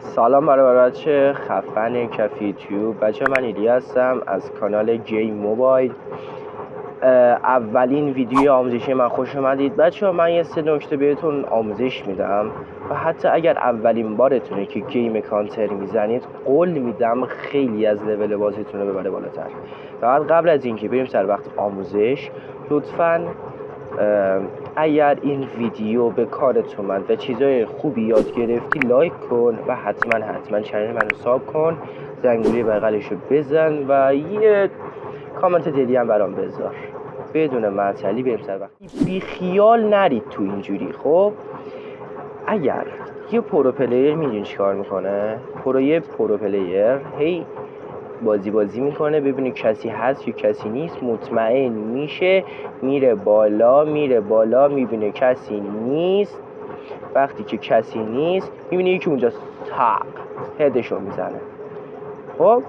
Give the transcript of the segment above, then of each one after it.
سلام برای بچه خفن کف یوتیوب. بچه من ایلی هستم از کانال جی موبایل. اولین ویدیوی آموزشی من خوش اومدید بچه. من یه سه نکته بهتون آموزش میدم و حتی اگر اولین بارتونه که گیم کانتر میزنید قول میدم خیلی از لول بازیتون رو ببره بالاتر. فقط قبل از اینکه بریم سر وقت آموزش، لطفاً اگر این ویدیو به کارت اومد و چیزای خوبی یاد گرفتی لایک کن و حتما چنل منو ساب کن، زنگوله بغلشو بزن و یه کامنت دلی هم برام بذار. بدون معطلی بریم سر وقت. بی خیال نرید تو اینجوری. خب اگر یه پرو پلیر میدونی چیکار میکنه؟ پرو پلیر هی بازی میکنه ببینه کسی هست یا کسی نیست، مطمئن میشه، میره بالا میبینه کسی نیست. وقتی که کسی نیست میبینه یکی اونجا تق هدشو میزنه. خب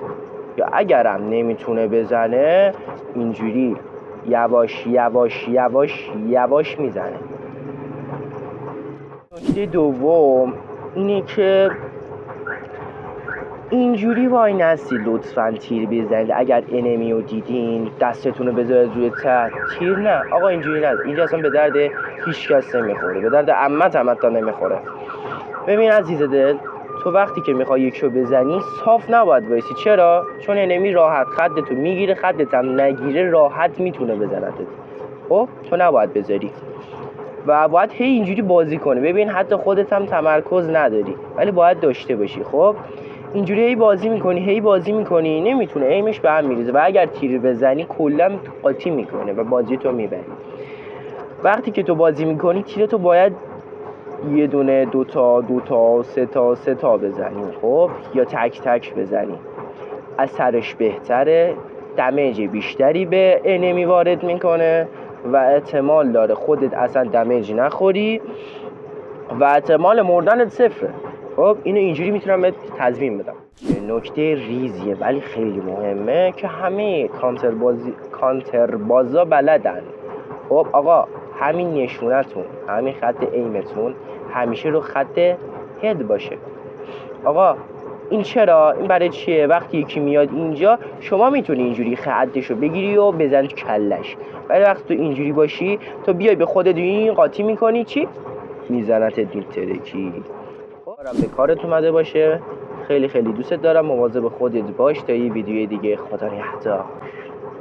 یا اگرم نمیتونه بزنه اینجوری یواش میزنه. نکته دوم اینه که اینجوری وای نستی لطفاً تیر بزنید. اگر انمی رو دیدین دستتون رو بذارید روی تیر نه آقا، اینجوری نه. اینجا اصلا به درد هیچ کس نمیخوره، به درد عمت تا نمیخوره. ببین عزیز دل، تو وقتی که میخوای یکی رو بزنی صاف نباید وایسی. چرا؟ چون انمی راحت خدتو میگیره، خدت هم نگیره راحت میتونه بزنتت. خب تو نباید بذاری و باید هی اینجوری بازی کنی. ببین حتی خودت هم تمرکز نداری ولی باید داشته باشی. خب اینجوری هی بازی میکنی نمیتونه، ایمش به هم میریزه و اگر تیر بزنی کلا قاطی میکنه و بازی تو میبری. وقتی که تو بازی میکنی تیرتو باید یه دونه دو تا سه تا بزنی. خب یا تک بزنی، اثرش بهتره، دمیج بیشتری به انمی وارد میکنه و احتمال داره خودت اصلا دمیج نخوری و احتمال مردنت صفره. خب اینو اینجوری میتونم به تضمین بدم. نکته ریزیه ولی خیلی مهمه که همه کانتر بازا بلدن. خب آقا همین نشونتون، همین خط ایمتون همیشه رو خط هد باشه. آقا این چرا؟ این برای چیه؟ وقتی یکی میاد اینجا شما میتونی اینجوری خدشو بگیری و بزنی کلش، ولی وقتی تو اینجوری باشی تو بیای به خودت این قاطی میکنی چی؟ میزنت دین ترکی. دارم به کارت اومده باشه. خیلی دوست دارم. مواظب خودت باش. تا یه ویدیو دیگه. خدا نگهدار.